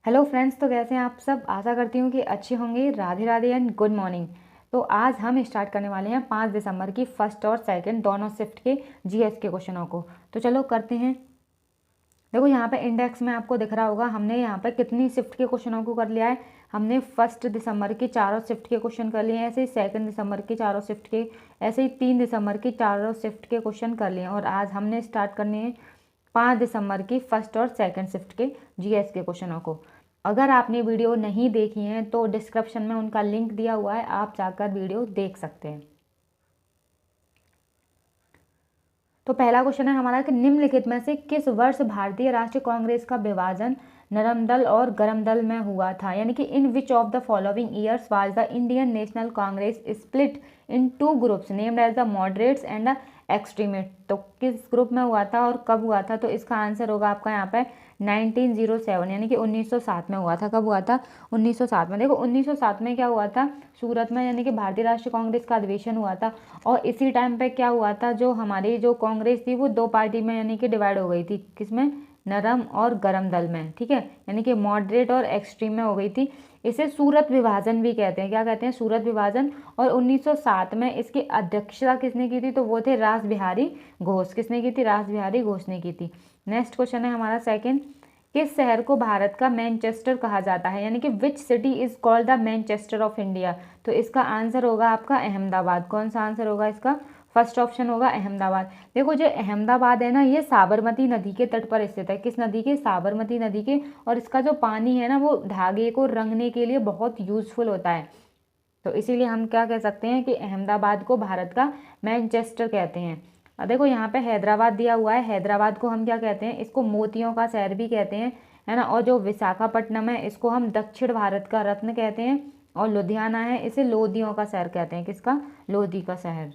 Hello friends, तो कैसे हैं आप सब। आशा करती हूँ कि अच्छे होंगे। Radhe Radhe and good morning. तो आज हम स्टार्ट करने वाले हैं 5 दिसंबर की फर्स्ट और सेकंड दोनों शिफ्ट के जीएस के क्वेश्चनों को। तो चलो करते हैं। देखो यहाँ पे इंडेक्स में आपको दिख रहा होगा हमने यहाँ पे कितनी शिफ्ट के क्वेश्चनों को कर लिया है। हमने फर्स्ट दिसंबर की चारों शिफ्ट के क्वेश्चन कर लिए हैं, ऐसे ही सेकंड दिसंबर की चारों शिफ्ट के, ऐसे ही 3 दिसंबर की चारों शिफ्ट के क्वेश्चन कर लिए हैं। और आज हमने स्टार्ट करने हैं 5 दिसंबर की फर्स्ट और सेकंड शिफ्ट के जीएस के क्वेश्चनों को। अगर आपने वीडियो नहीं देखी है तो डिस्क्रिप्शन में उनका लिंक दिया हुआ है, आप जाकर वीडियो देख सकते हैं। तो पहला क्वेश्चन है हमारा कि निम्नलिखित में से किस वर्ष भारतीय राष्ट्रीय कांग्रेस का विभाजन नरम दल और गरम दल में हुआ था। यानी कि in which of the following years was the Indian National Congress split in two groups named as the moderates and the extremist. तो किस ग्रुप में हुआ था और कब हुआ था। तो इसका आंसर होगा आपका यहाँ पे 1907 यानी कि 1907 में हुआ था। कब हुआ था? 1907 में। देखो 1907 में क्या हुआ था, सूरत में यानी कि भारतीय राष्ट्रीय कांग्रेस का अधिवेशन हुआ था। और इसी टाइम पे क्या हुआ था, जो हमारी जो कांग्रेस थी वो दो पार्टी में यानी कि डिवाइड हो गई थी। किसमें? नरम और गरम दल में। ठीक है, यानी कि मॉडरेट और एक्सट्रीम में हो गई थी। इसे सूरत विभाजन भी कहते हैं। क्या कहते हैं? सूरत विभाजन। और 1907 में इसकी अध्यक्षता किसने की थी? तो वो थे रास बिहारी घोष। किसने की थी? रास बिहारी घोष ने की थी। नेक्स्ट क्वेश्चन है हमारा सेकंड, किस शहर को भारत का मैनचेस्टर कहा जाता है। यानी कि which city is called the Manchester of India. तो इसका आंसर होगा आपका अहमदाबाद। कौन सा आंसर होगा इसका? फर्स्ट ऑप्शन होगा अहमदाबाद। देखो जो अहमदाबाद है ना, ये साबरमती नदी के तट पर स्थित है। किस नदी के? साबरमती नदी के। और इसका जो पानी है ना, वो धागे को रंगने के लिए बहुत यूजफुल होता है। तो इसीलिए हम क्या कह सकते हैं कि अहमदाबाद को भारत का मैनचेस्टर कहते हैं। और देखो यहाँ पे हैदराबाद दिया हुआ है। हैदराबाद को हम क्या कहते हैं? इसको मोतियों का शहर भी कहते हैं, है ना। और जो विशाखापट्टनम है इसको हम दक्षिण भारत का रत्न कहते हैं। और लुधियाना है, इसे लोदियों का शहर कहते हैं। किसका? लोधी का शहर।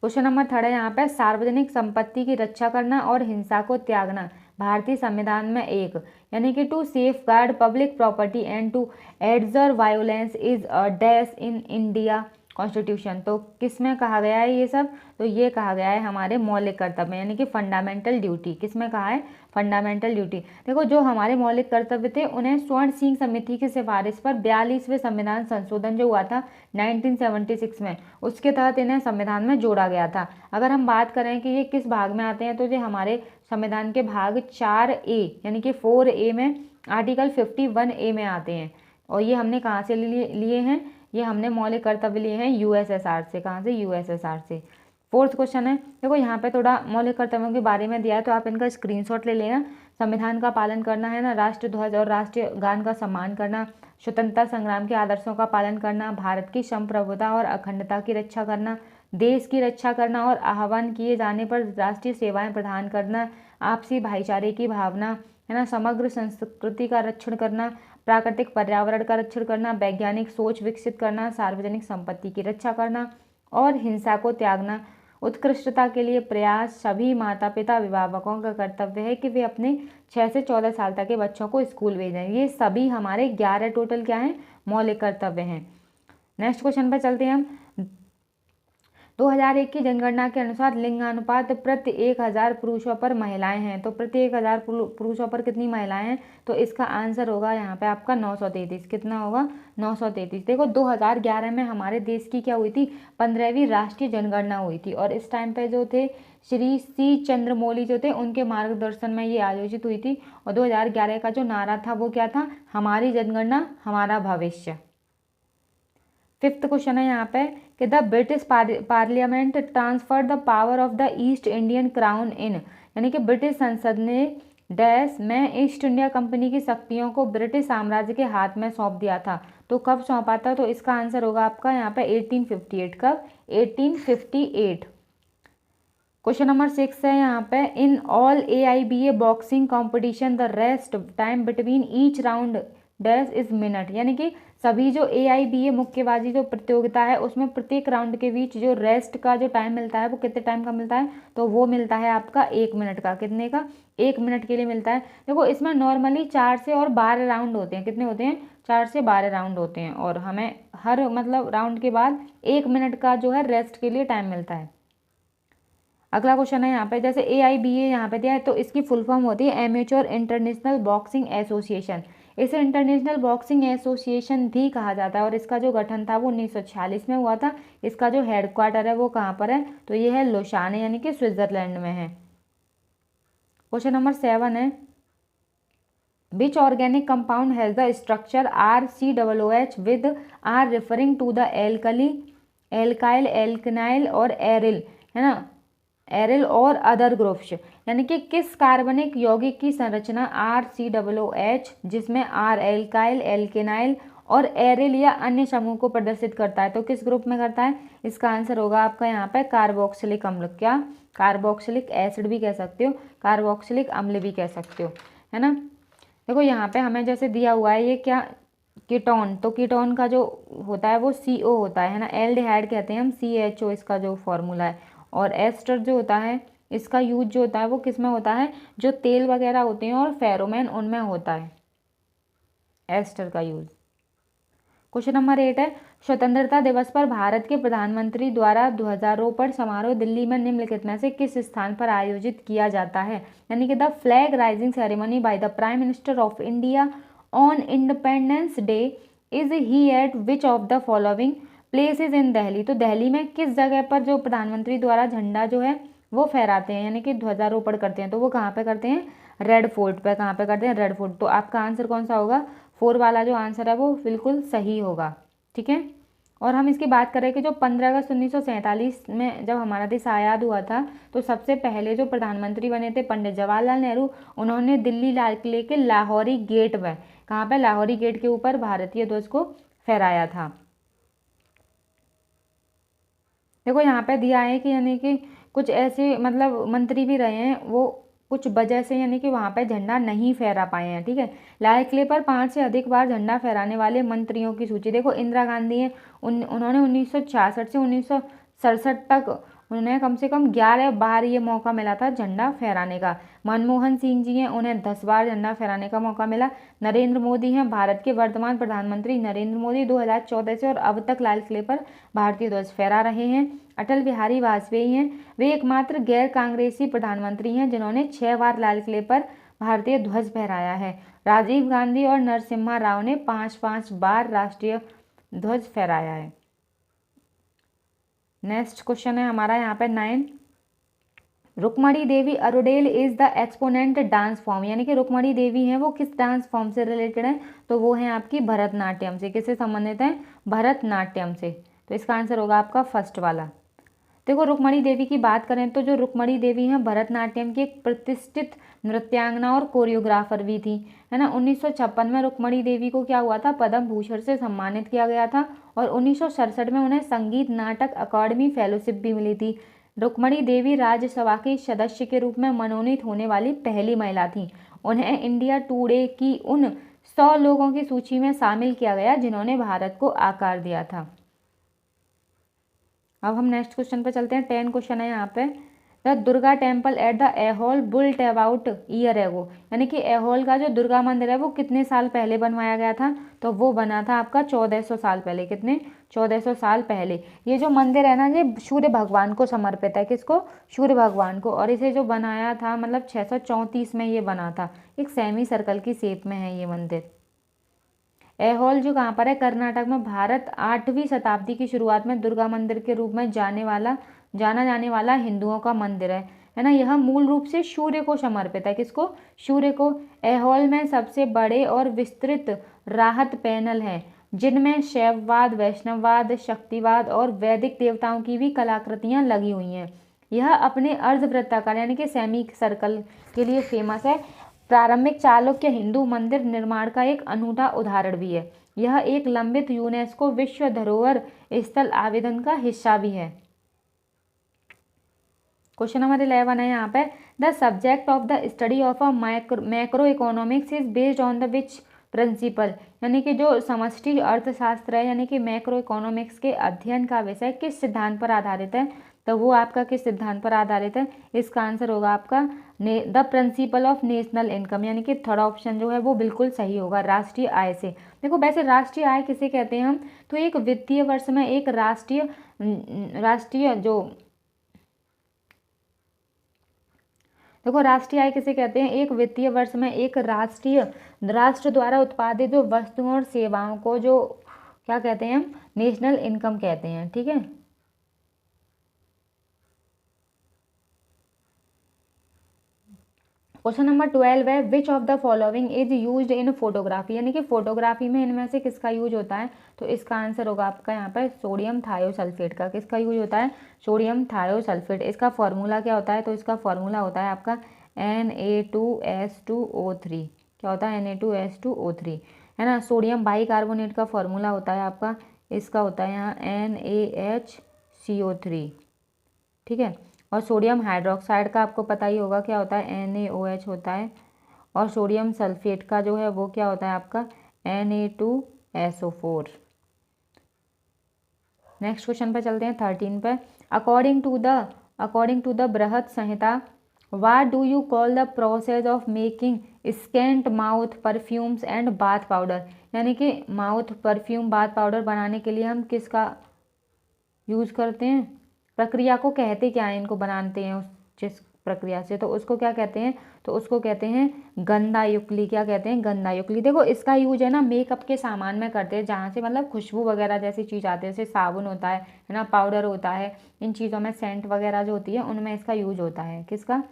क्वेश्चन नंबर थर्ड है यहाँ पे, सार्वजनिक संपत्ति की रक्षा करना और हिंसा को त्यागना भारतीय संविधान में एक, यानी कि to safeguard public property and to abjure violence is a dash in India constitution. तो किस में कहा गया है ये सब? तो ये कहा गया है हमारे मौलिक कर्तव्य यानी कि फंडामेंटल ड्यूटी। किस में कहा है? Fundamental duty. देखो जो हमारे मौलिक कर्तव्य थे उन्हें स्वर्ण सिंह समिति की सिफारिश पर 42वें संविधान संशोधन जो हुआ था 1976 में, उसके तहत इन्हें संविधान में जोड़ा गया था। अगर हम बात करें कि ये किस भाग में आते हैं, तो ये हमारे संविधान के भाग 4A यानी कि 4A में आर्टिकल 51A में आते हैं। और ये हमने कहाँ से लिए हैं? ये हमने मौलिक कर्तव्य लिए हैं यूएसएसआर से। कहाँ से? यूएसएसआर से। फोर्थ क्वेश्चन है, देखो यहाँ पे थोड़ा मौलिक कर्तव्यों के बारे में दिया है, तो आप इनका स्क्रीनशॉट ले लेना। संविधान का पालन करना है ना, राष्ट्र ध्वज और राष्ट्रीय गान का सम्मान करना, स्वतंत्रता संग्राम के आदर्शों का पालन करना, भारत की संप्रभुता और अखंडता की रक्षा करना, देश की रक्षा करना और आह्वान किए जाने पर राष्ट्रीय सेवाएं प्रदान करना, आपसी भाईचारे की भावना, है ना, समग्र संस्कृति का रक्षण करना, प्राकृतिक पर्यावरण का रक्षण करना, वैज्ञानिक सोच विकसित करना, सार्वजनिक संपत्ति की रक्षा करना और हिंसा को त्यागना, उत्कृष्टता के लिए प्रयास। सभी माता पिता अभिभावकों का कर्तव्य है कि वे अपने 6 से 14 साल तक के बच्चों को स्कूल भेजें। ये सभी हमारे 11 टोटल क्या हैं? मौलिक कर्तव्य हैं। नेक्स्ट क्वेश्चन पर चलते हैं हम। 2001 की जनगणना के अनुसार लिंगानुपात प्रति 1000 पुरुषों पर महिलाएं हैं। तो प्रति 1000 पुरुषों पर कितनी महिलाएं हैं? तो इसका आंसर होगा यहाँ पे आपका 933। कितना होगा? 933। देखो 2011 में हमारे देश की क्या हुई थी? 15वीं राष्ट्रीय जनगणना हुई थी। और इस टाइम पे जो थे श्री सी चंद्रमौली जो थे, उनके मार्गदर्शन में ये आयोजित हुई थी। और 2011 का जो नारा था वो क्या था? हमारी जनगणना हमारा भविष्य। फिफ्थ क्वेश्चन है यहाँ पे कि the British parliament transfer the power of the East Indian crown in, यानी कि ब्रिटिश संसद ने डैश में ईस्ट इंडिया कंपनी की शक्तियों को ब्रिटिश साम्राज्य के हाथ में सौंप दिया था। तो कब सौंपा था? तो इसका आंसर होगा आपका यहाँ पे 1858। कब? 1858। क्वेश्चन नंबर 6 है यहाँ पे, in all AIBA boxing competition the rest time between each round dash is minute, यानी कि सभी जो AIBA मुक्केबाजी जो प्रतियोगिता है उसमें प्रत्येक राउंड के बीच जो रेस्ट का जो टाइम मिलता है वो कितने टाइम का मिलता है? तो वो मिलता है आपका 1 मिनट का। कितने का? 1 मिनट के लिए मिलता है। देखो इसमें नॉर्मली 4 से और 12 राउंड होते हैं। कितने होते हैं? 4 से 12 राउंड होते हैं। और हमें हर मतलब राउंड के बाद 1 मिनट का जो है रेस्ट के लिए टाइम मिलता है। अगला क्वेश्चन है यहाँ पे, जैसे AIBA यहाँ पे दिया है, तो इसकी फुल फॉर्म होती है एमेच्योर इंटरनेशनल बॉक्सिंग एसोसिएशन। इसे इंटरनेशनल बॉक्सिंग एसोसिएशन भी कहा जाता है और इसका जो गठन था वो 1946 में हुआ था। इसका जो हेडक्वार्टर है वो कहाँ पर है, तो ये है लोसाने यानी कि स्विट्जरलैंड में है। क्वेश्चन नंबर 7 है, which organic compound has the structure RCOOH with R referring to the alkali, alkyl, alkenyl और एरिल, है ना, एरिल और अदर ग्रुप्स, यानी कि किस कार्बनिक यौगिक की संरचना RCOOH जिसमें R एल्काइल, एल्केनाइल और एरिल या अन्य समूह को प्रदर्शित करता है, तो किस ग्रुप में करता है? इसका आंसर होगा आपका यहाँ पे कार्बोक्सिलिक अम्ल। क्या? कार्बोक्सिलिक एसिड भी कह सकते हो, कार्बोक्सिलिक अम्ल भी कह सकते हो, है ना। देखो यहाँ पे हमें जैसे दिया हुआ है ये क्या, कीटोन, तो कीटोन का जो होता है वो CO होता है ना, एल्डिहाइड कहते हैं हम, CHO इसका जो फॉर्मूला है। और एस्टर जो होता है इसका यूज जो होता है वो किस में होता है, जो तेल वगैरह होते हैं और फेरोमेन उनमें होता है एस्टर का यूज। क्वेश्चन नंबर 8 है, स्वतंत्रता दिवस पर भारत के प्रधानमंत्री द्वारा ध्वजारोपण समारोह दिल्ली में निम्नलिखित में से किस स्थान पर आयोजित किया जाता है? यानी कि the flag rising ceremony by the prime minister of India on independence day is he eight which of the following places in Delhi. तो दिल्ली में किस जगह पर जो प्रधानमंत्री द्वारा झंडा जो है वो फहराते हैं, यानी कि ध्वजारोपण करते हैं, तो वो कहाँ पे करते हैं? रेड फोर्ट पे। कहाँ पे करते हैं? Red fort. तो आपका आंसर कौन सा होगा? 4 वाला जो आंसर है वो बिल्कुल सही होगा, ठीक है। और हम इसकी बात करें कि जो 15 अगस्त 1947 में जब हमारा देश आज़ाद हुआ था, तो सबसे पहले जो प्रधानमंत्री बने थे पंडित जवाहरलाल नेहरू। उन्होंने दिल्ली लाल किले के लाहौरी गेट में, कहाँ पे? लाहौरी गेट के ऊपर भारतीय ध्वज को फहराया था। देखो यहाँ पे दिया है कि यानी कि कुछ ऐसे मतलब मंत्री भी रहे हैं, वो कुछ वजह से यानी कि वहाँ पे झंडा नहीं फहरा पाए हैं, ठीक है। लाल किले पर 5 से अधिक बार झंडा फहराने वाले मंत्रियों की सूची देखो, इंदिरा गांधी है, उन्होंने 1966 से 1967 तक उन्हें कम से कम 11 बार ये मौका मिला था झंडा फहराने का। मनमोहन सिंह जी हैं, उन्हें 10 बार झंडा फहराने का मौका मिला। नरेंद्र मोदी हैं, भारत के वर्तमान प्रधानमंत्री नरेंद्र मोदी 2014 से और अब तक लाल किले पर भारतीय ध्वज फहरा रहे हैं। अटल बिहारी वाजपेयी हैं, वे एकमात्र गैर कांग्रेसी प्रधानमंत्री हैं जिन्होंने 6 बार लाल किले पर भारतीय ध्वज फहराया है। राजीव गांधी और नरसिम्हा राव ने 5-5 बार राष्ट्रीय ध्वज फहराया है। नेक्स्ट क्वेश्चन है हमारा यहाँ पे 9, Rukmini Devi Arundale is the exponent dance form, यानी कि रुक्मणी देवी हैं वो किस डांस फॉर्म से रिलेटेड है? तो वो है आपकी भरतनाट्यम से। किससे संबंधित है? भरतनाट्यम से। तो इसका आंसर होगा आपका फर्स्ट वाला। देखो रुक्मणी देवी की बात करें तो जो रुक्मणी देवी हैं भरतनाट्यम की एक प्रतिष्ठित नृत्यांगना और कोरियोग्राफर भी थी, है ना। 1956 में रुक्मणी देवी को क्या हुआ था? पद्म भूषण से सम्मानित किया गया था और 1967 में उन्हें संगीत नाटक अकादमी फेलोशिप भी मिली थी। रुक्मणी देवी राज्यसभा की सदस्य के रूप में मनोनीत होने वाली पहली महिला थी। उन्हें इंडिया टुडे की उन 100 लोगों की सूची में शामिल किया गया जिन्होंने भारत को आकार दिया था। अब हम नेक्स्ट क्वेश्चन पे चलते हैं। 10 क्वेश्चन है यहाँ पे, the Durga temple at the Aihole built about year ago, यानी कि एहोल का जो दुर्गा मंदिर है वो कितने साल पहले बनवाया गया था? तो वो बना था आपका 1400 साल पहले। कितने? 1400 साल पहले। ये जो मंदिर है ना ये सूर्य भगवान को समर्पित है। किसको? सूर्य भगवान को। और इसे जो बनाया था मतलब 634 में ये बना था। एक सेमी सर्कल की शेप में है ये मंदिर। ऐहोल जो कहाँ पर है? कर्नाटक में। भारत 8वीं शताब्दी की शुरुआत में दुर्गा मंदिर के रूप में जाना जाने वाला हिंदुओं का मंदिर है ना। यह मूल रूप से सूर्य को समर्पित है। किसको? सूर्य को। ऐहोल में सबसे बड़े और विस्तृत राहत पैनल हैं जिनमें शैववाद, वैष्णववाद, शक्तिवाद और वैदिक देवताओं की भी कलाकृतियां लगी हुई हैं। यह अपने अर्धवृत्ताकार यानी कि सेमी सर्कल के लिए फेमस है। प्रारंभिक चालुक्य हिंदू मंदिर निर्माण का एक अनूठा उदाहरण भी है। यह एक लंबित यूनेस्को विश्व धरोहर स्थल आवेदन का हिस्सा भी है। क्वेश्चन नंबर 11 है यहाँ पे, the subject of the study of a macro economics is based on the which principle, यानी कि जो समष्टि अर्थशास्त्र है यानी कि मैक्रो इकोनॉमिक्स के अध्ययन का विषय किस सिद्धांत पर आधारित है? तो वो आपका किस सिद्धांत पर आधारित है? इसका आंसर होगा आपका the principle of national income, यानी कि थर्ड ऑप्शन जो है वो बिल्कुल सही होगा, राष्ट्रीय आय से। देखो वैसे राष्ट्रीय आय किसे कहते हैं हम? तो एक वित्तीय वर्ष में एक राष्ट्रीय जो देखो राष्ट्रीय आय किसे कहते हैं, एक वित्तीय वर्ष में एक राष्ट्र द्वारा उत्पादित जो वस्तुओं और सेवाओं को जो क्या कहते हैं हम, नेशनल इनकम कहते हैं। ठीक है, क्वेश्चन नंबर 12 है which of the following is used in photography, यानी कि फोटोग्राफी में इनमें से किसका यूज होता है। तो इसका आंसर होगा आपका यहाँ पर सोडियम थायोसल्फेट का। किसका यूज होता है, सोडियम थायोसल्फेट। इसका फॉर्मूला क्या होता है, तो इसका फॉर्मूला होता है आपका Na2S2O3। क्या होता है, Na2S2O3, है ना। सोडियम बाइकार्बोनेट का फॉर्मूला होता है आपका, इसका होता है यहाँ NaHCO3। ठीक है, और सोडियम हाइड्रोक्साइड का आपको पता ही होगा क्या होता है, NaOH होता है। और सोडियम सल्फेट का जो है वो क्या होता है आपका, Na2SO4। नेक्स्ट क्वेश्चन पे चलते हैं 13 पे। According to the Brihat Samhita what do you call the process of making scent mouth perfumes and bath powder, यानी कि माउथ परफ्यूम बाथ पाउडर बनाने के लिए हम किसका यूज करते हैं, प्रक्रिया को कहते क्या है, इनको बनाते हैं उस जिस प्रक्रिया से, तो उसको क्या कहते हैं, तो उसको कहते हैं गंधायुक्ली। क्या कहते हैं, गंधायुक्ली। देखो इसका यूज है ना मेकअप के सामान में करते हैं, जहाँ से मतलब खुशबू वगैरह जैसी चीज़ आती है, जैसे साबुन होता है ना, पाउडर होता है, इन चीज़ों में सेंट वगैरह जो होती है उनमें इसका यूज होता है। किसका,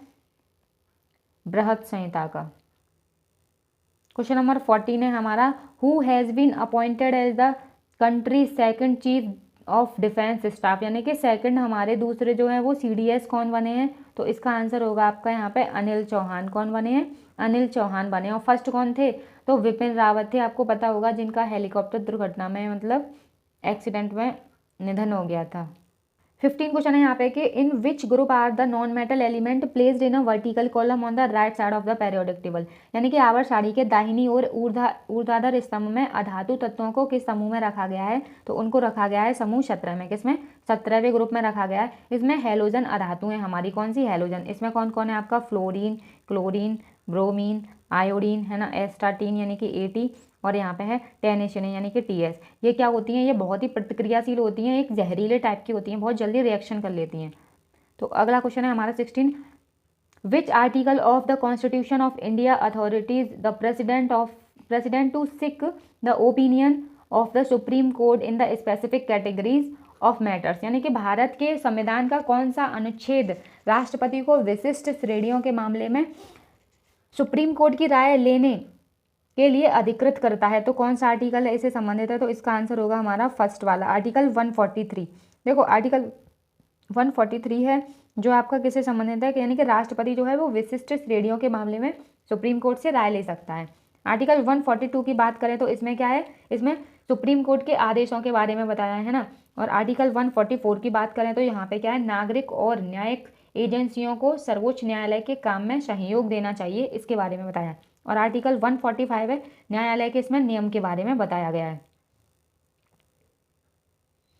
बृहत संहिता का। क्वेश्चन नंबर 14 है हमारा who has been appointed as the country second chief of defence staff, यानी कि सेकंड हमारे दूसरे जो हैं वो CDS कौन बने हैं। तो इसका आंसर होगा आपका यहाँ पे अनिल चौहान। कौन बने हैं, अनिल चौहान बने। और फर्स्ट कौन थे, तो विपिन रावत थे। आपको पता होगा जिनका हेलीकॉप्टर दुर्घटना में मतलब एक्सीडेंट में निधन हो गया था। 15 क्वेश्चन है यहाँ पे कि in which group are the non metal element placed in a vertical column on the right side of the periodic table, यानी कि आवर्त सारणी के दाहिनी ओर ऊर्ध्वाधर स्तंभ में अधातु तत्वों को किस समूह में रखा गया है। तो उनको रखा गया है समूह 17 में। किसमें, 17वें ग्रुप में रखा गया है। इसमें हैलोजन अधातु है हमारी, कौन सी, हैलोजन। इसमें कौन कौन है आपका, फ्लोरीन, क्लोरीन, ब्रोमीन, आयोडीन, है ना, एस्टाटीन यानी कि AT, और यहाँ पे है टेनेशियन यानी कि TS। ये क्या होती हैं, ये बहुत ही प्रतिक्रियाशील होती हैं, एक जहरीले टाइप की होती हैं, बहुत जल्दी रिएक्शन कर लेती हैं। तो अगला क्वेश्चन है हमारा 16 which article of the constitution of India authorities the president to seek the opinion of the supreme court in the specific categories of matters, यानी कि भारत के संविधान का कौन सा अनुच्छेद राष्ट्रपति को विशिष्ट श्रेणियों के मामले में सुप्रीम कोर्ट की राय लेने के लिए अधिकृत करता है। तो कौन सा आर्टिकल है इससे संबंधित है, तो इसका आंसर होगा हमारा फर्स्ट वाला आर्टिकल 143। देखो आर्टिकल 143 है जो आपका किससे संबंधित है, यानी कि राष्ट्रपति जो है वो विशिष्ट श्रेणियों के मामले में सुप्रीम कोर्ट से राय ले सकता है। आर्टिकल 142 की बात करें तो इसमें क्या है, इसमें सुप्रीम कोर्ट के आदेशों के बारे में बताया है ना। और आर्टिकल 144 की बात करें तो यहाँ पे क्या है, नागरिक और न्यायिक एजेंसियों को सर्वोच्च न्यायालय के काम में सहयोग देना चाहिए, इसके बारे में बताया। और आर्टिकल 145 है न्यायालय के इसमें नियम के बारे में बताया गया है।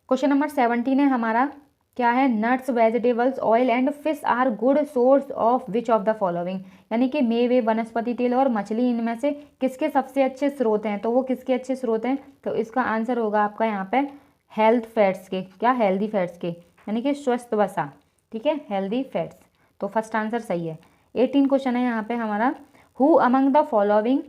क्वेश्चन नंबर 17 है हमारा, क्या है, nuts, vegetables, oil and fish are good source of which of the following, यानी कि मेवे, वनस्पति तेल और मछली इनमें से किसके सबसे अच्छे स्रोत हैं। तो वो किसके अच्छे स्रोत हैं, तो इसका आंसर होगा आपका यहाँ पे हेल्थ फैट्स के। क्या, हेल्दी फैट्स के, यानी कि स्वस्थ वसा। ठीक है, हेल्दी फैट्स। तो फर्स्ट आंसर सही है। 18 क्वेश्चन है यहाँ पे हमारा who among the following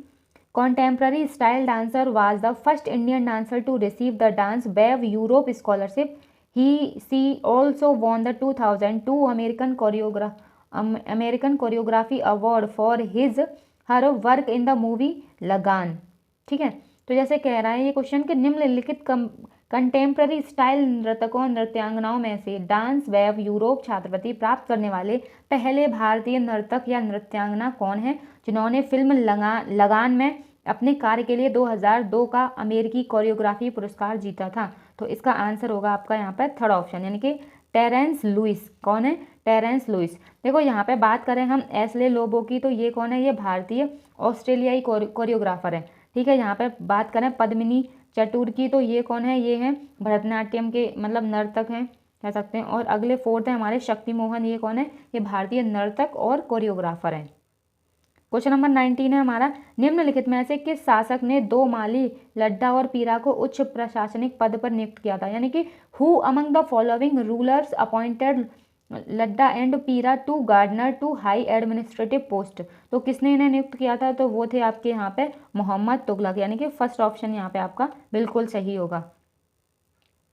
contemporary style dancer was the first Indian dancer to receive the Dance Wave Europe Scholarship. She also won the 2002 American Choreography Award for her work in the movie लगान। ठीक है, तो जैसे कह रहा है ये question कि निम्नलिखित कंटेम्प्ररी स्टाइल नर्तकों नृत्यांगनाओं में से डांस वेव यूरोप छात्रवृत्ति प्राप्त करने वाले पहले भारतीय नर्तक या नृत्यांगना कौन है जिन्होंने फिल्म लगान में अपने कार्य के लिए 2002 का अमेरिकी कोरियोग्राफी पुरस्कार जीता था। तो इसका आंसर होगा आपका यहाँ पर थर्ड ऑप्शन, यानी कि टेरेंस लुइस। कौन है, टेरेंस लुइस। देखो यहाँ पे बात करें हम एसले लोबो की, तो ये कौन है, ये भारतीय ऑस्ट्रेलियाई कोरियोग्राफर है। ठीक है, यहाँ पे बात करें पद्मिनी चटूर की, तो ये कौन है, ये हैं भरतनाट्यम के मतलब नर्तक हैं कह सकते हैं। और अगले फोर्थ है हमारे शक्ति मोहन, ये कौन है, ये भारतीय नर्तक और कोरियोग्राफर हैं। क्वेश्चन नंबर 19 है हमारा, निम्नलिखित में से किस शासक ने 2 माली, लड्डा और पीरा को उच्च प्रशासनिक पद पर नियुक्त किया था, यानी कि who among the following rulers appointed Ladda and Pira to gardener to high administrative post. तो किसने इन्हें नियुक्त किया था? तो वो थे आपके यहाँ पे मोहम्मद तुगलक, यानी कि फर्स्ट ऑप्शन यहाँ पे आपका बिल्कुल सही होगा।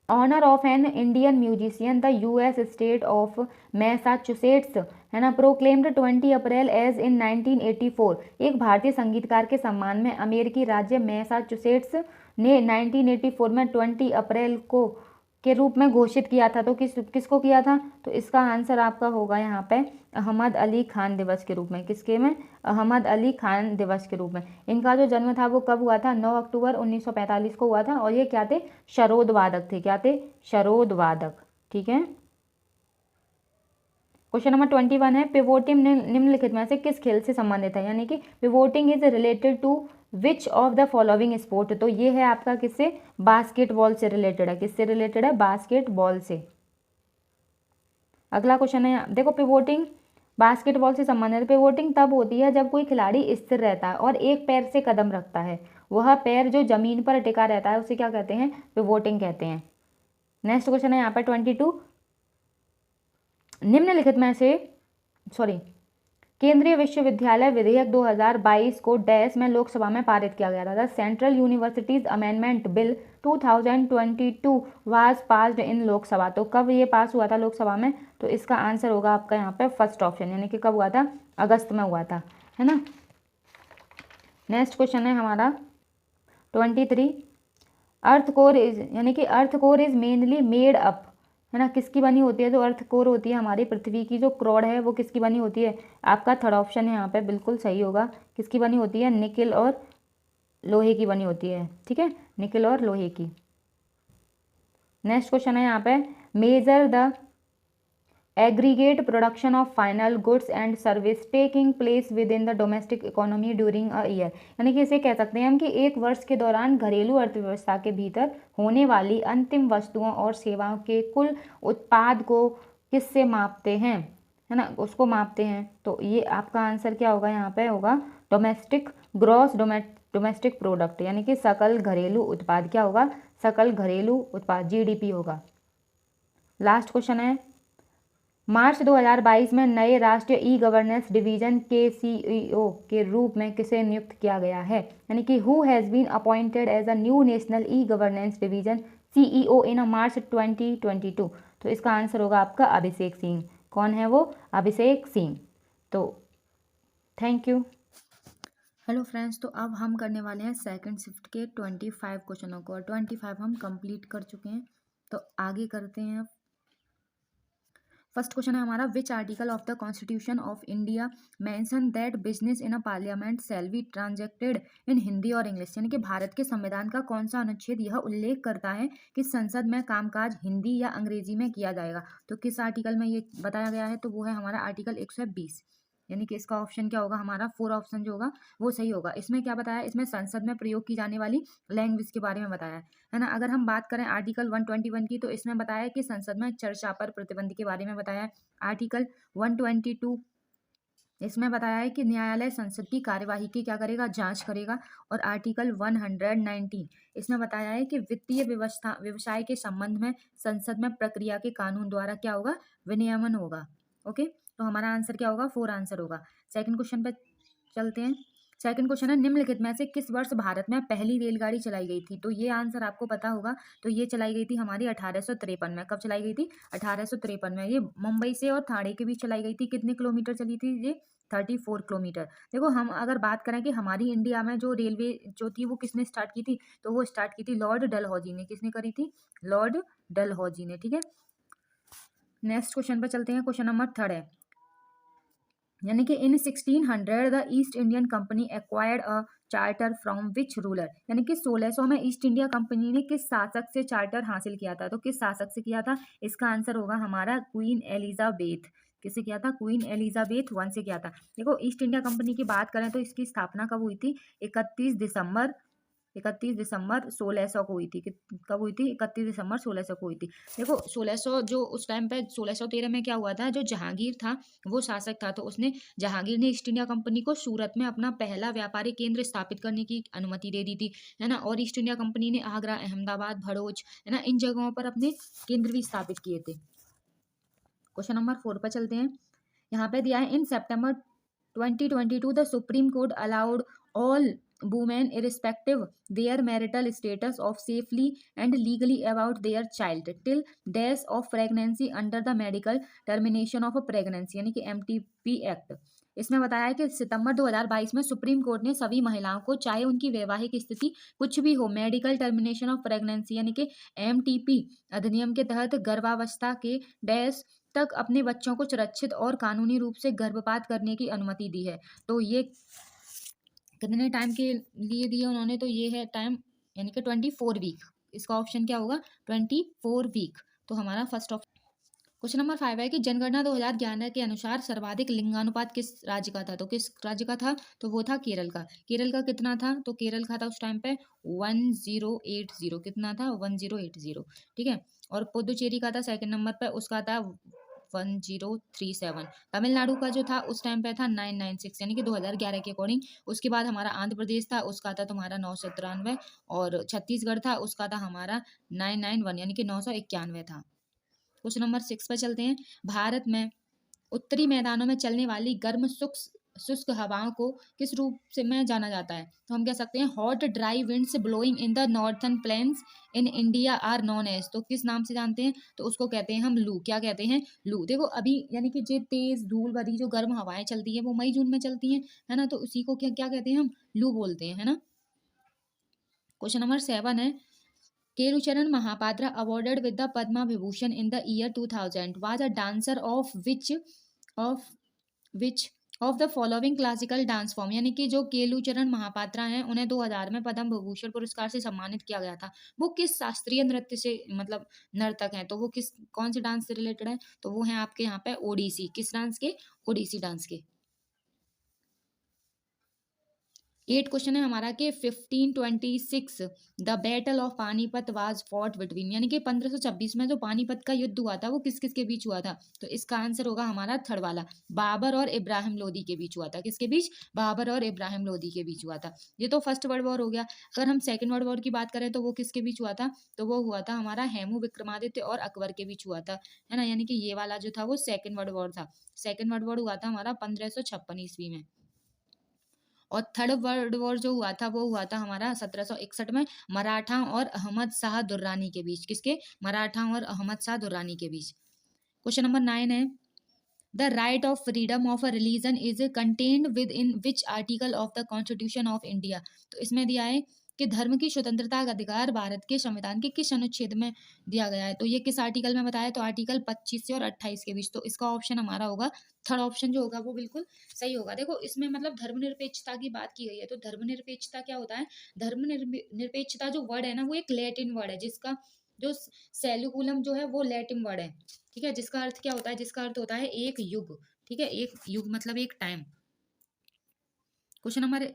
Honour of an Indian musician the US state of Massachusetts, है ना, प्रोक्लेम्ड 20 अप्रैल एज इन 1984। एक भारतीय संगीतकार के सम्मान में अमेरिकी राज्य मैसाचुसेट्स ने 1984 में 20 अप्रैल को के रूप में घोषित किया था। तो किसको किया था? तो इसका आंसर आपका होगा यहाँ पे अहमद अली खान दिवस के रूप में। किसके में? अहमद अली खान दिवस के रूप में। इनका जो जन्म था वो कब हुआ था? 9 अक्टूबर 1945 को हुआ था। और ये क्या थे? शरोद वादक थे। क्या थे? शरोद वादक। ठीक है। क्वेश्चन नंबर 21 है, पिवोटिंग निम्नलिखित में से किस खेल से संबंधित है? यानी कि pivoting is related to which of the following sport. तो ये है आपका किससे? बास्केटबॉल से रिलेटेड है। किससे रिलेटेड है? बास्केटबॉल से। अगला क्वेश्चन है, देखो पिवोटिंग बास्केटबॉल से संबंधित। पिवोटिंग तब होती है जब कोई खिलाड़ी स्थिर रहता है और एक पैर से कदम रखता है, वह पैर जो जमीन पर टिका रहता है उसे क्या कहते हैं? पिवोटिंग कहते हैं। नेक्स्ट क्वेश्चन है यहाँ पर 22, निम्नलिखित में से केंद्रीय विश्वविद्यालय विधेयक 2022 को डैश में लोकसभा में पारित किया गया था। Central universities amendment bill 2022 was passed in Lok Sabha. तो कब ये पास हुआ था लोकसभा में? तो इसका आंसर होगा आपका यहाँ पे फर्स्ट ऑप्शन, यानी कि कब हुआ था? अगस्त में हुआ था, है ना। नेक्स्ट क्वेश्चन है हमारा 23, अर्थ कोर इज, यानी कि earth core is mainly made up, है ना, किसकी बनी होती है? तो अर्थ कोर होती है हमारी पृथ्वी की जो क्रोड है वो किसकी बनी होती है? आपका थर्ड ऑप्शन है यहाँ पे बिल्कुल सही होगा। किसकी बनी होती है? निकिल और लोहे की बनी होती है। ठीक है, निकिल और लोहे की। नेक्स्ट क्वेश्चन है यहाँ पे, measure the aggregate production of final goods and service taking place with in the domestic economy during a year. यानी कि इसे कह सकते हैं हम कि एक वर्ष के दौरान घरेलू अर्थव्यवस्था के भीतर होने वाली अंतिम वस्तुओं और सेवाओं के कुल उत्पाद को किससे मापते हैं, है ना, उसको मापते हैं। तो ये आपका आंसर क्या होगा? यहाँ पे होगा डोमेस्टिक ग्रॉस डोमेस्टिक प्रोडक्ट, यानी कि सकल घरेलू उत्पाद। क्या होगा? सकल घरेलू उत्पाद, जीडीपी होगा। लास्ट क्वेश्चन है, मार्च 2022 में नए राष्ट्रीय ई गवर्नेंस डिवीजन के सीईओ के रूप में किसे नियुक्त किया गया है? यानी कि who has been appointed as a new national e governance division CEO in March 2022। तो इसका आंसर होगा आपका अभिषेक सिंह। कौन है वो? अभिषेक सिंह। तो थैंक यू। हेलो फ्रेंड्स, तो अब हम करने वाले हैं सेकंड शिफ्ट के 25 क्वेश्चनों को, और 25 हम कंप्लीट कर चुके हैं। तो आगे करते हैं। फर्स्ट क्वेश्चन है हमारा, which article of the constitution of India mention that business in a parliament shall be transacted in Hindi और इंग्लिश। यानी कि भारत के संविधान का कौन सा अनुच्छेद यह उल्लेख करता है कि संसद में कामकाज हिंदी या अंग्रेजी में किया जाएगा? तो किस आर्टिकल में ये बताया गया है? तो वो है हमारा आर्टिकल 120। यानी कि इसका ऑप्शन क्या होगा? हमारा 4 ऑप्शन जो होगा वो सही होगा। इसमें क्या बताया? इसमें संसद में प्रयोग की जाने वाली लैंग्वेज के बारे में बताया है ना। अगर हम बात करें आर्टिकल 121 की, तो इसमें बताया है कि संसद में चर्चा पर प्रतिबंध के बारे में बताया है। आर्टिकल 122 इसमें बताया है कि न्यायालय संसद की कार्यवाही की क्या करेगा? जांच करेगा। और आर्टिकल 119 इसमें बताया है कि वित्तीय व्यवसाय के संबंध में संसद में प्रक्रिया के कानून द्वारा क्या होगा? विनियमन होगा। ओके, तो हमारा आंसर क्या होगा? 4 आंसर होगा। सेकंड क्वेश्चन पे चलते हैं। सेकंड क्वेश्चन है, निम्नलिखित में से किस वर्ष भारत में पहली रेलगाड़ी चलाई गई थी? तो ये आंसर आपको पता होगा। तो ये चलाई गई थी हमारी 1853 में। कब चलाई गई थी? 1853 में। ये मुंबई से और ठाणे के बीच चलाई गई थी। कितने किलोमीटर चली थी ये? 34 किलोमीटर। देखो, हम अगर बात करें कि हमारी इंडिया में जो रेलवे जो थी वो किसने स्टार्ट की थी? तो वो स्टार्ट की थी लॉर्ड डलहौजी ने। किसने करी थी? लॉर्ड डलहौजी ने। ठीक है, नेक्स्ट क्वेश्चन पर चलते हैं। क्वेश्चन नंबर 3 है, यानी कि इन 1600 the East Indian company acquired a charter from which ruler. यानी कि 1600 में ईस्ट इंडिया कंपनी ने किस शासक से चार्टर हासिल किया था? तो किस शासक से किया था? इसका आंसर होगा हमारा क्वीन एलिजाबेथ। किससे किया था? क्वीन एलिजाबेथ 1 से किया था। देखो, ईस्ट इंडिया कंपनी की बात करें तो इसकी स्थापना कब हुई थी? 31 दिसंबर 1600 को हुई थी। कब हुई थी? 31 दिसंबर 1600 को हुई थी। देखो, 1600 जो उस टाइम पे 1613 में क्या हुआ था? जो जहांगीर था वो शासक था, तो उसने जहांगीर ने ईस्ट इंडिया कंपनी को सूरत में अपना पहला व्यापारिक केंद्र स्थापित करने की अनुमति दे दी थी, है ना। और ईस्ट इंडिया कंपनी ने आगरा, अहमदाबाद, भड़ोच, है ना, इन जगहों पर अपने केंद्र भी स्थापित किए थे। क्वेश्चन नंबर 4 पर चलते हैं। यहाँ पे दिया है इन सितंबर 2022 the supreme court allowed all women irrespective their marital status of safely and legally about their child till death of pregnancy under the medical termination of a pregnancy यानी कि MTP एक्ट। इसमें बताया है कि सितंबर 2022 में सुप्रीम कोर्ट ने सभी महिलाओं को चाहे उनकी वैवाहिक स्थिति कुछ भी हो मेडिकल टर्मिनेशन ऑफ प्रेगनेंसी यानी कि MTP अधिनियम के तहत गर्भावस्था के डैश तक अपने बच्चों को सुरक्षित और कानूनी रूप से गर्भपात करने की अनुमति दी है। तो ये कितने टाइम के लिए दिए उन्होंने, तो ये है टाइम यानी कि 24 वीक। इसका ऑप्शन क्या होगा 24 वीक। तो हमारा फर्स्ट ऑप्शन। क्वेश्चन नंबर 5 है कि जनगणना 2011 के अनुसार सर्वाधिक लिंगानुपात किस राज्य का था, तो किस राज्य का था, तो वो था केरल का। केरल का कितना था, तो केरल का था उस टाइम पे 1080। कितना था 1080, ठीक है। और पुदुचेरी का था सेकंड नंबर पे, उसका था 1037। तमिलनाडु का जो था उस टाइम पे था 996 यानी कि 2011 के अकॉर्डिंग। उसके बाद हमारा आंध्र प्रदेश था, उसका था तुम्हारा 993। और छत्तीसगढ़ था, उसका था हमारा 991 यानी कि 991 था। क्वेश्चन नंबर 6 पर चलते हैं। भारत में उत्तरी मैदानों में चलने वाली गर्म शुष्क हवाओं को किस रूप से में जाना जाता है, तो हम कह सकते हैं hot dry winds blowing in the northern plains in India are known as. तो किस नाम से जानते हैं, तो उसको कहते हैं हम लू। क्या कहते हैं, लू। देखो अभी यानी कि जो तेज धूल भरी जो गर्म हवाएं चलती है वो मई जून में चलती हैं, है ना, तो उसी को क्या क्या कहते हैं हम लू बोलते हैं, है ना। क्वेश्चन नंबर 7 है Kelucharan Mohapatra awarded with the Padma Vibhushan in the year 2000 was a dancer of of the following classical dance form. यानी कि जो केलुचरण महापात्रा हैं उन्हें 2000 में पद्म विभूषण पुरस्कार से सम्मानित किया गया था। वो किस शास्त्रीय नृत्य से मतलब नर्तक हैं, तो वो किस कौन से डांस से रिलेटेड है, तो वो हैं आपके यहाँ पे ओडिसी। किस डांस के, ओडिसी डांस के। 8 क्वेश्चन है हमारा कि 1526 the battle of Panipat was fought between. यानी कि 1526 में जो पानीपत का युद्ध हुआ था वो किस किस के बीच हुआ था, तो इसका आंसर होगा हमारा थर्ड वाला, बाबर और इब्राहिम लोदी के बीच हुआ था। किसके बीच, बाबर और इब्राहिम लोदी के बीच हुआ था। ये तो फर्स्ट वर्ल्ड वॉर हो गया। अगर हम सेकेंड वर्ल्ड वॉर की बात करें तो वो किसके बीच हुआ था, तो वो हुआ था हमारा हेमू विक्रमादित्य और अकबर के बीच हुआ था, है ना। यानी कि ये वाला जो था वो सेकेंड वर्ल्ड वॉर था। सेकेंड वर्ल्ड वॉर हुआ था हमारा 1556 ईस्वी में। और थर्ड वर्ल्ड वॉर जो हुआ था वो हुआ था हमारा 1761 में मराठा और अहमद शाह दुर्रानी के बीच। किसके, मराठा और अहमद शाह दुर्रानी के बीच। क्वेश्चन नंबर 9 है the right of freedom of a religion is contained with in which article of the constitution of India. तो इसमें दिया है कि धर्म की स्वतंत्रता का अधिकार भारत के संविधान के किस अनुच्छेद में दिया गया है, तो ये किस आर्टिकल में बताया, तो आर्टिकल 25 से और 28 के बीच। तो इसका ऑप्शन हमारा होगा थर्ड ऑप्शन जो होगा वो बिल्कुल सही होगा। देखो इसमें मतलब धर्मनिरपेक्षता की बात की गई है, तो धर्मनिरपेक्षता क्या होता है, धर्मनिरपेक्षता जो वर्ड है ना वो एक लैटिन वर्ड है, जिसका जो सेलुकुलम जो है वो लैटिन वर्ड है, ठीक है, जिसका अर्थ क्या होता है, जिसका अर्थ होता है एक युग, ठीक है, एक युग मतलब एक टाइम। क्वेश्चन नंबर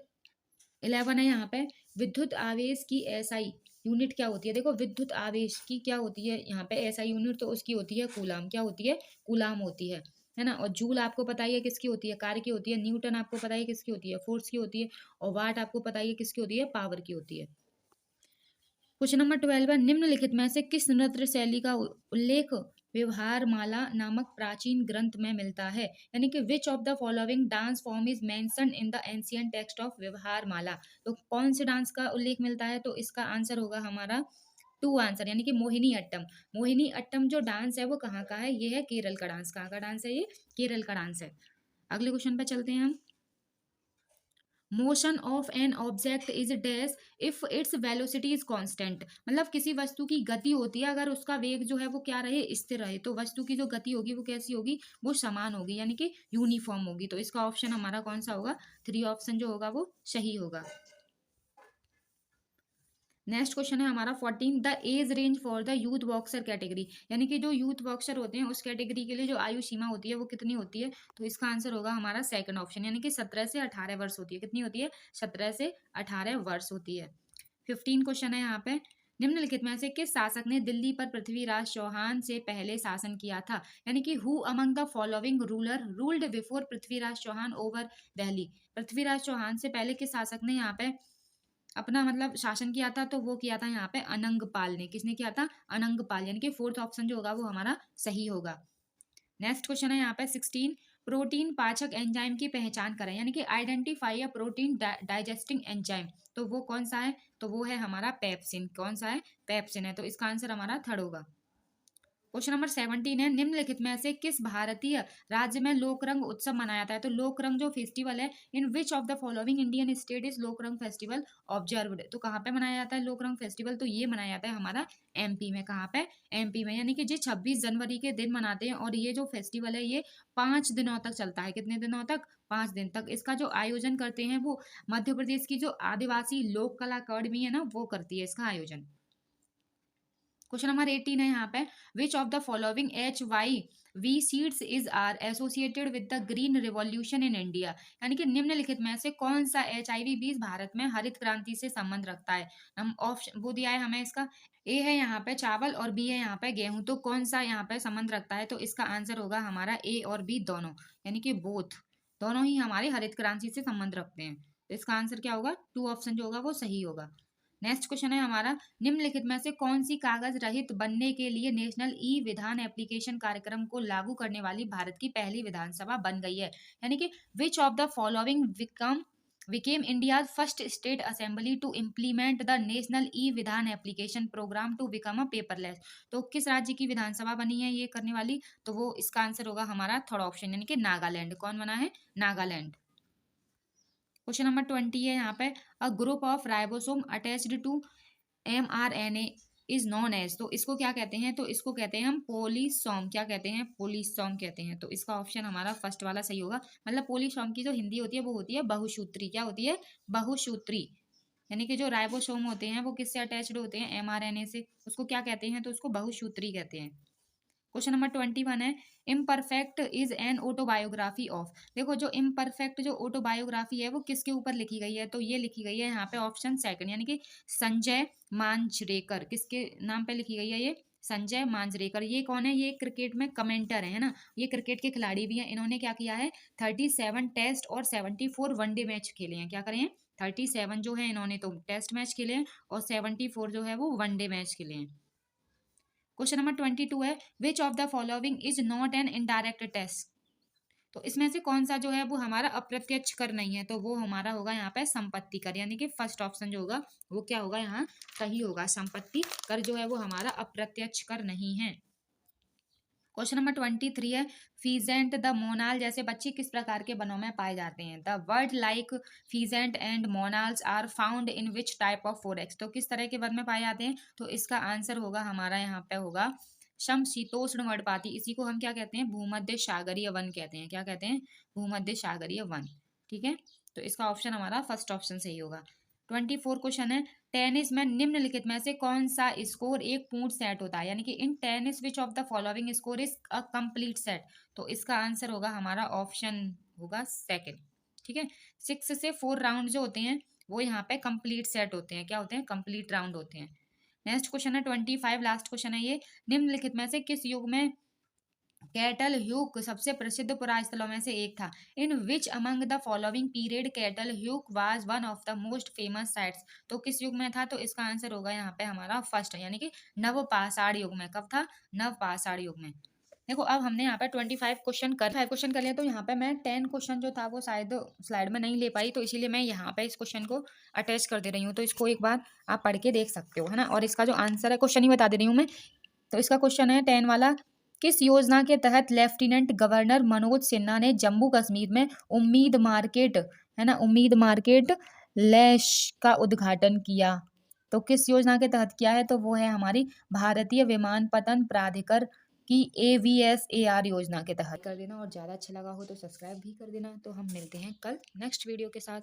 11 है यहाँ पे विद्युत आवेश की एसआई यूनिट क्या होती है। देखो विद्युत आवेश की क्या होती है यहाँ पे एसआई यूनिट, तो उसकी होती है कूलाम। क्या होती है, कूलाम होती है ना। और जूल आपको पता ही है किसकी होती है, कार्य की होती है। न्यूटन आपको पता है किसकी होती है, फोर्स की होती है। और वाट आपको पता ही है किसकी होती है, पावर की होती है। क्वेश्चन नंबर 12 है निम्नलिखित में से किस नृत्य शैली का उल्लेख व्यवहार माला नामक प्राचीन ग्रंथ में मिलता है। यानी कि which of the following dance form is mentioned in the ancient text of व्यवहार माला। तो कौन से डांस का उल्लेख मिलता है, तो इसका आंसर होगा हमारा 2 आंसर यानी कि मोहिनी अट्टम। मोहिनी अट्टम जो डांस है वो कहाँ का है, ये है केरल का डांस। कहाँ का डांस है, ये केरल का डांस है। अगले क्वेश्चन पे चलते हैं हम। Motion of an object is dash if its velocity is constant. मतलब किसी वस्तु की गति होती है अगर उसका वेग जो है वो क्या रहे, स्थिर रहे, तो वस्तु की जो गति होगी वो कैसी होगी, वो समान होगी यानी कि यूनिफॉर्म होगी। तो इसका ऑप्शन हमारा कौन सा होगा, 3 ऑप्शन जो होगा वो सही होगा। नेक्स्ट क्वेश्चन है हमारा 14 the age range for the youth boxer category. यानी कि जो यूथ बॉक्सर होते हैं उस कैटेगरी के लिए जो आयु सीमा होती है वो कितनी होती है, तो इसका आंसर होगा हमारा सेकंड ऑप्शन यानी कि 17 से 18 वर्ष होती है। कितनी होती है, 17 से 18 वर्ष होती है। 15 क्वेश्चन है यहाँ पे निम्नलिखित में से किस शासक ने दिल्ली पर पृथ्वीराज चौहान से पहले शासन किया था। यानी कि who among the following ruler ruled before Prithviraj Chauhan over Delhi. Prithviraj Chauhan से पहले किस शासक ने यहाँ पे अपना मतलब शासन किया था, तो वो किया था यहाँ पे अनंगपाल ने। किसने किया था, अनंगपाल। यानी कि फोर्थ ऑप्शन जो होगा वो हमारा सही होगा। नेक्स्ट क्वेश्चन है यहाँ पे 16, प्रोटीन पाचक एंजाइम की पहचान करें, यानी कि identify a protein digesting enzyme. तो वो कौन सा है? तो वो है हमारा पेप्सिन। कौन सा है? पेप्सिन है। तो इसका आंसर हमारा थर्ड होगा। क्वेश्चन नंबर 17 है, निम्नलिखित में से किस भारतीय राज्य में लोकरंग उत्सव मनाया जाता है? तो लोकरंग जो फेस्टिवल है, in which of the following Indian state is Lokrang festival observed? तो कहाँ पे मनाया जाता है लोकरंग फेस्टिवल? तो ये मनाया जाता है हमारा एमपी में। कहाँ पे? एमपी में। यानी कि जी 26 जनवरी के दिन मनाते हैं और ये जो फेस्टिवल है ये 5 दिनों तक चलता है। कितने दिनों तक? 5 दिन तक। इसका जो आयोजन करते हैं वो मध्य प्रदेश की जो आदिवासी लोक कला अकादमी है ना, वो करती है इसका आयोजन। क्वेश्चन नंबर 18 है यहाँ पे, which of the following HIV seeds is are associated with the green revolution in India? यानी कि निम्नलिखित में से कौन सा HIV बीज भारत में हरित क्रांति से संबंध रखता है? हम ऑप्शन वो दिया है हमें इसका, ए है यहाँ पे चावल और बी है यहाँ पे गेहूं। तो कौन सा यहाँ पे संबंध रखता है? तो इसका आंसर होगा हमारा ए और बी दोनों, यानी कि बोथ, दोनों ही हमारे हरित क्रांति से संबंध रखते हैं। तो इसका आंसर क्या होगा? 2 ऑप्शन जो होगा वो सही होगा। नेक्स्ट क्वेश्चन है हमारा, निम्नलिखित में से कौन सी कागज रहित बनने के लिए नेशनल ई विधान एप्लीकेशन कार्यक्रम को लागू करने वाली भारत की पहली विधानसभा बन गई है? यानी कि which of the following became India's first state assembly to implement the national e-विधान application program to become a paperless? तो किस राज्य की विधानसभा बनी है ये करने वाली? तो वो इसका आंसर होगा हमारा थर्ड ऑप्शन, यानी कि नागालैंड। कौन बना है? नागालैंड। क्वेश्चन नंबर 20 है यहाँ पे, a group of ribosome attached to mRNA is known as? तो इसको क्या कहते हैं? तो इसको कहते हैं हम पोलीसोम। क्या कहते हैं? पोलीसोम कहते हैं। तो इसका ऑप्शन हमारा फर्स्ट वाला सही होगा। मतलब पोलीसोम की जो हिंदी होती है वो होती है बहुसूत्री। क्या होती है? बहुसूत्री। यानी कि जो राइबोसोम होते हैं वो किससे अटैच्ड होते हैं? mRNA से। उसको क्या कहते हैं? तो उसको बहुसूत्री कहते हैं। क्वेश्चन नंबर 21 है, imperfect is an autobiography of? देखो जो इम्परफेक्ट जो ऑटोबायोग्राफी है वो किसके ऊपर लिखी गई है? तो ये लिखी गई है यहाँ पे ऑप्शन सेकंड, यानी कि संजय मांजरेकर। किसके नाम पे लिखी गई है ये? संजय मांजरेकर। ये कौन है? ये क्रिकेट में कमेंटर है ना, ये क्रिकेट के खिलाड़ी भी हैं। इन्होंने क्या किया है? 37 टेस्ट और 74 वनडे मैच खेले हैं। क्या करें हैं? 37 जो है इन्होंने तो टेस्ट मैच खेले हैं और 74 जो है वो वनडे मैच खेले हैं। क्वेश्चन नंबर 22 है, which of the following is not an indirect test? तो इसमें से कौन सा जो है वो हमारा अप्रत्यक्ष कर नहीं है? तो वो हमारा होगा यहाँ पे संपत्ति कर, यानी कि फर्स्ट ऑप्शन जो होगा वो क्या होगा? यहाँ सही होगा। संपत्ति कर जो है वो हमारा अप्रत्यक्ष कर नहीं है। क्वेश्चन नंबर 23 है, फीजेंट द मोनाल जैसे पक्षी किस प्रकार के वनों में पाए जाते हैं? The bird like pheasant and monals are found in which type of forest? तो किस तरह के वन में पाए जाते हैं? तो इसका आंसर होगा हमारा यहाँ पे होगा समशीतोष्ण वर्णपाती। इसी को हम क्या कहते हैं? भूमध्य सागरीय वन कहते हैं। क्या कहते हैं? भूमध्य सागरीय वन। ठीक है, तो इसका ऑप्शन हमारा फर्स्ट ऑप्शन सही होगा। 24 क्वेश्चन है, टेनिस में निम्नलिखित में से कौन सा स्कोर एक पूर्ण सेट होता है? यानी कि in tennis which of the following score is a complete set? तो इसका आंसर होगा हमारा ऑप्शन होगा सेकंड। ठीक है, 6 से 4 राउंड जो होते हैं वो यहाँ पे कंप्लीट सेट होते हैं। क्या होते हैं? कंप्लीट राउंड होते हैं। नेक्स्ट क्वेश्चन है 25, लास्ट क्वेश्चन है ये, निम्नलिखित में से किस युग में कैटल ह्यूक सबसे प्रसिद्ध पुरास्थलों में से एक था? In which among the following period Catal Huyuk was one of the most famous sites? तो किस युग में था? तो इसका आंसर होगा यहाँ पे हमारा फर्स्ट, यानी कि नवपाषाण युग में। कब था? नवपाषाण युग में। देखो अब हमने यहाँ पे 25 क्वेश्चन कर लिया। तो यहाँ पे मैं 10 क्वेश्चन जो था वो शायद स्लाइड में नहीं ले पाई, तो इसीलिए मैं यहाँ पे इस क्वेश्चन को अटैच कर दे रही हूँ। तो इसको एक बार आप पढ़ के देख सकते हो, है ना। और इसका जो आंसर है क्वेश्चन ही बता दे रही हूँ मैं। तो इसका क्वेश्चन है 10 वाला, किस योजना के तहत लेफ्टिनेंट गवर्नर मनोज सिन्हा ने जम्मू कश्मीर में उम्मीद मार्केट, है ना, उम्मीद मार्केट लैश का उद्घाटन किया? तो किस योजना के तहत किया है? तो वो है हमारी भारतीय विमानपत्तन प्राधिकर की AVSAR योजना के तहत। कर देना, और ज़्यादा अच्छा लगा हो तो सब्सक्राइब भी कर देना। तो हम मिलते हैं कल नेक्स्ट वीडियो के साथ।